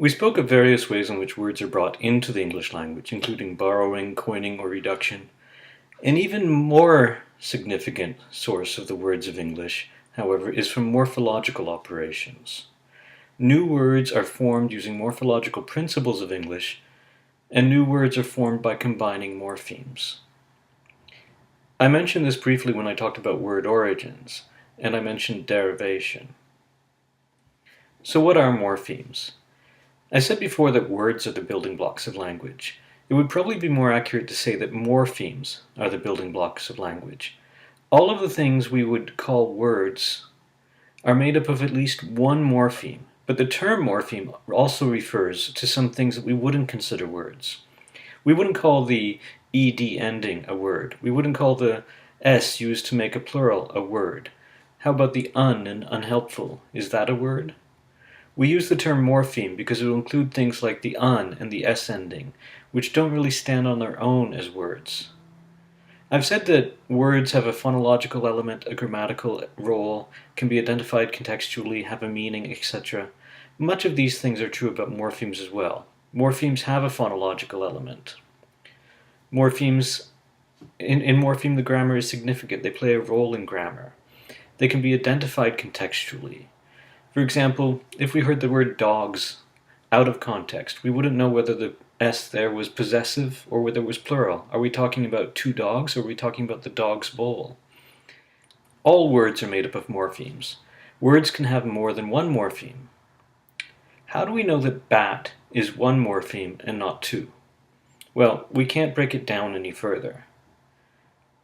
We spoke of various ways in which words are brought into the English language, including borrowing, coining, or reduction. An even more significant source of the words of English, however, is from morphological operations. New words are formed using morphological principles of English, and new words are formed by combining morphemes. I mentioned this briefly when I talked about word origins, and I mentioned derivation. So what are morphemes? I said before that words are the building blocks of language. It would probably be more accurate to say that morphemes are the building blocks of language. All of the things we would call words are made up of at least one morpheme, but the term morpheme also refers to some things that we wouldn't consider words. We wouldn't call the ed ending a word. We wouldn't call the s used to make a plural a word. How about the un in unhelpful? Is that a word? We use the term morpheme because it will include things like the un and the s ending, which don't really stand on their own as words. I've said that words have a phonological element, a grammatical role, can be identified contextually, have a meaning, etc. Much of these things are true about morphemes as well. Morphemes have a phonological element. Morphemes, in morpheme the grammar is significant. They play a role in grammar. They can be identified contextually. For example, if we heard the word dogs out of context, we wouldn't know whether the s there was possessive or whether it was plural. Are we talking about two dogs or are we talking about the dog's bowl? All words are made up of morphemes. Words can have more than one morpheme. How do we know that bat is one morpheme and not two? Well, we can't break it down any further.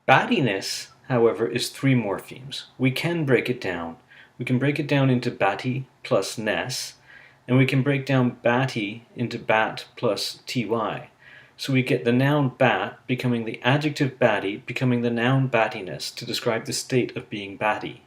Battiness, however, is three morphemes. We can break it down. We can break it down into batty plus ness, and we can break down batty into bat plus ty. So we get the noun bat becoming the adjective batty becoming the noun battiness to describe the state of being batty.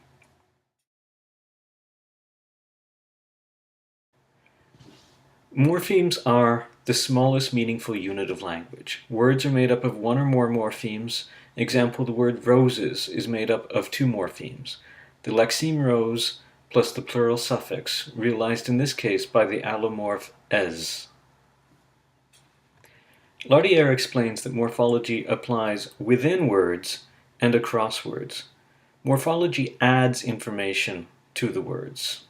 Morphemes are the smallest meaningful unit of language. Words are made up of one or more morphemes. Example, the word roses is made up of two morphemes. The lexeme rose plus the plural suffix, realized in this case by the allomorph es. Lardière explains that morphology applies within words and across words. Morphology adds information to the words.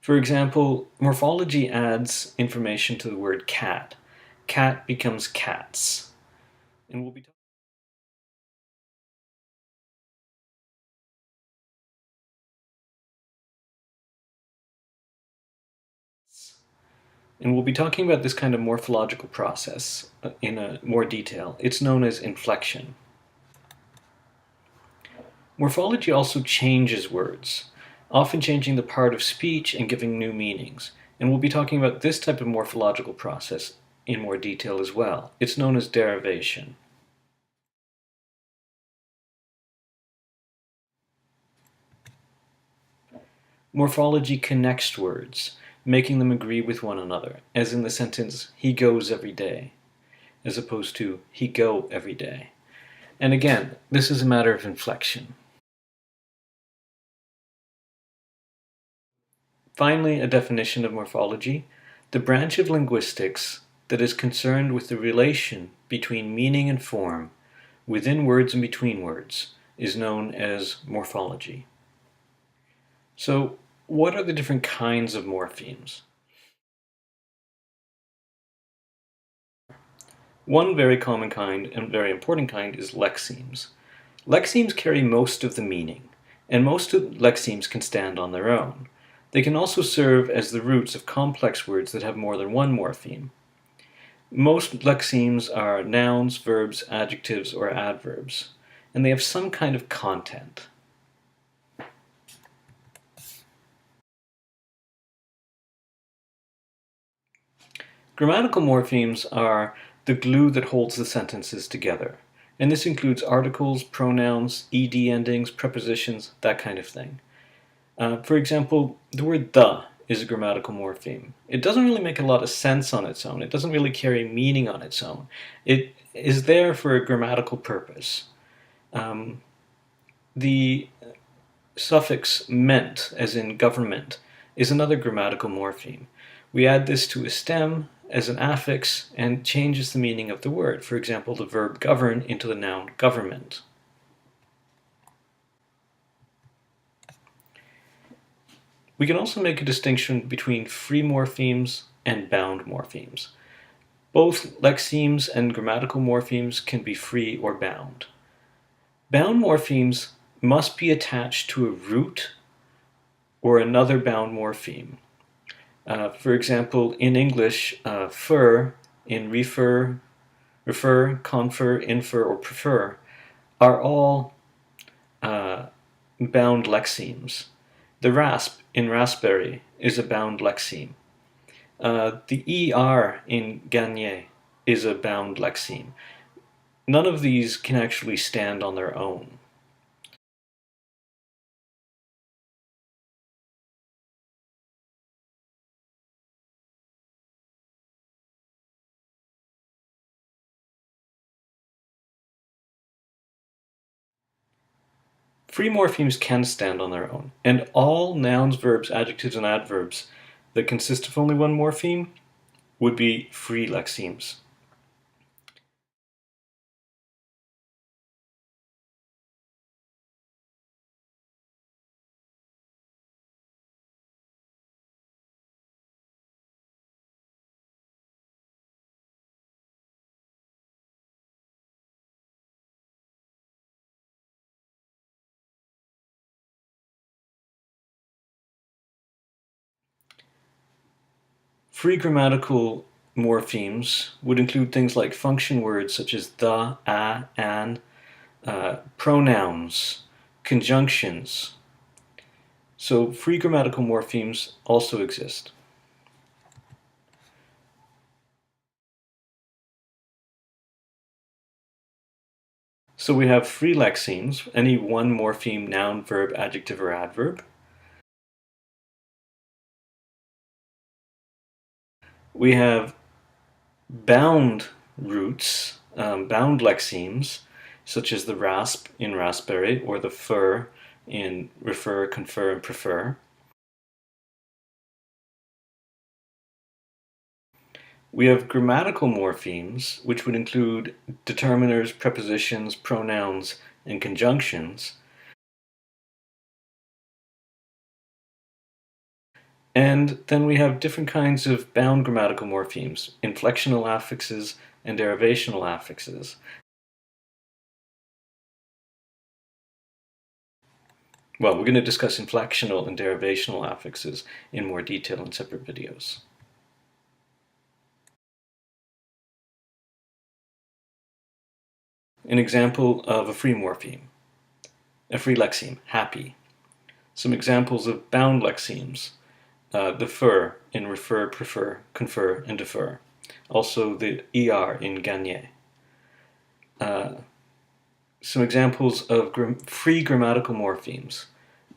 For example, morphology adds information to the word cat. Cat becomes cats. And we'll be talking about this kind of morphological process in more detail. It's known as inflection. Morphology also changes words, often changing the part of speech and giving new meanings. And we'll be talking about this type of morphological process in more detail as well. It's known as derivation. Morphology connects words, making them agree with one another, as in the sentence, he goes every day, as opposed to he go every day. And again, this is a matter of inflection. Finally, a definition of morphology: the branch of linguistics that is concerned with the relation between meaning and form within words and between words is known as morphology. So, what are the different kinds of morphemes? One very common kind and very important kind is lexemes. Lexemes carry most of the meaning, and most of lexemes can stand on their own. They can also serve as the roots of complex words that have more than one morpheme. Most lexemes are nouns, verbs, adjectives, or adverbs, and they have some kind of content. Grammatical morphemes are the glue that holds the sentences together, and this includes articles, pronouns, ed endings, prepositions, that kind of thing. For example, the word the is a grammatical morpheme. It doesn't really make a lot of sense on its own. It doesn't really carry meaning on its own. It is there for a grammatical purpose. The suffix ment, as in government, is another grammatical morpheme. We add this to a stem as an affix and changes the meaning of the word. For example, the verb govern into the noun government. We can also make a distinction between free morphemes and bound morphemes. Both lexemes and grammatical morphemes can be free or bound. Bound morphemes must be attached to a root or another bound morpheme. For example, in English, fur, in refer, confer, infer, or prefer are all bound lexemes. The rasp in raspberry is a bound lexeme. The ER in gagner is a bound lexeme. None of these can actually stand on their own. Free morphemes can stand on their own, and all nouns, verbs, adjectives, and adverbs that consist of only one morpheme would be free lexemes. Free grammatical morphemes would include things like function words such as the, a, an, pronouns, conjunctions. So free grammatical morphemes also exist. So we have free lexemes, any one morpheme, noun, verb, adjective, or adverb. We have bound roots, bound lexemes, such as the rasp in raspberry or the fur in refer, confer, and prefer. We have grammatical morphemes, which would include determiners, prepositions, pronouns, and conjunctions. And then we have different kinds of bound grammatical morphemes, inflectional affixes and derivational affixes. Well, we're going to discuss inflectional and derivational affixes in more detail in separate videos. An example of a free morpheme, a free lexeme, happy. Some examples of bound lexemes, the fur in refer, prefer, confer, and defer. Also the ER in gagner. Some examples of free grammatical morphemes.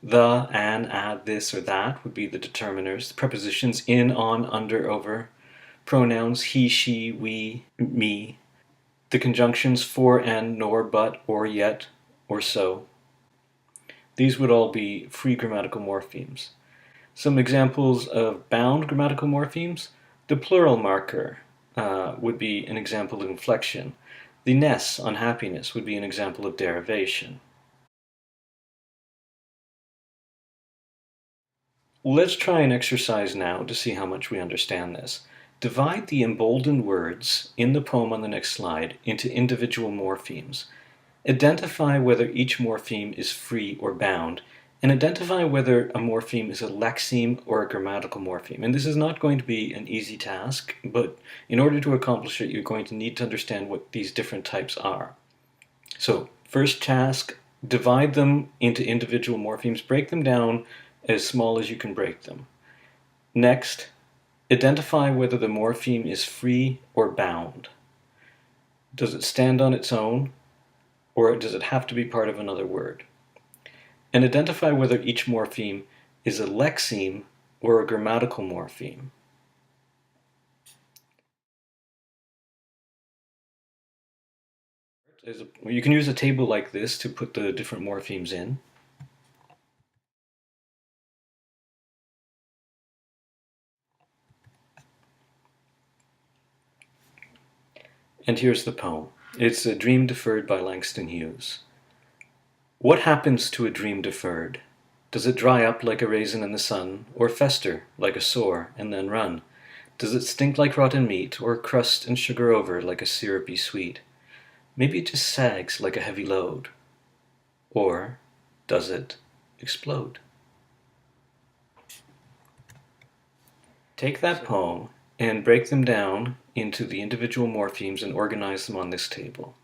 The, an, at, this, or that would be the determiners. The prepositions in, on, under, over. Pronouns he, she, we, me. The conjunctions for, and, nor, but, or, yet, or so. These would all be free grammatical morphemes. Some examples of bound grammatical morphemes. The plural marker would be an example of inflection. The ness on happiness would be an example of derivation. Let's try an exercise now to see how much we understand this. Divide the emboldened words in the poem on the next slide into individual morphemes. Identify whether each morpheme is free or bound, and identify whether a morpheme is a lexeme or a grammatical morpheme. And this is not going to be an easy task, but in order to accomplish it, you're going to need to understand what these different types are. So, first task, divide them into individual morphemes, break them down as small as you can break them. Next, identify whether the morpheme is free or bound. Does it stand on its own, or does it have to be part of another word? And identify whether each morpheme is a lexeme or a grammatical morpheme. You can use a table like this to put the different morphemes in. And here's the poem. It's A Dream Deferred by Langston Hughes. What happens to a dream deferred? Does it dry up like a raisin in the sun, or fester like a sore and then run? Does it stink like rotten meat, or crust and sugar over like a syrupy sweet? Maybe it just sags like a heavy load. Or does it explode? Take that poem and break them down into the individual morphemes and organize them on this table.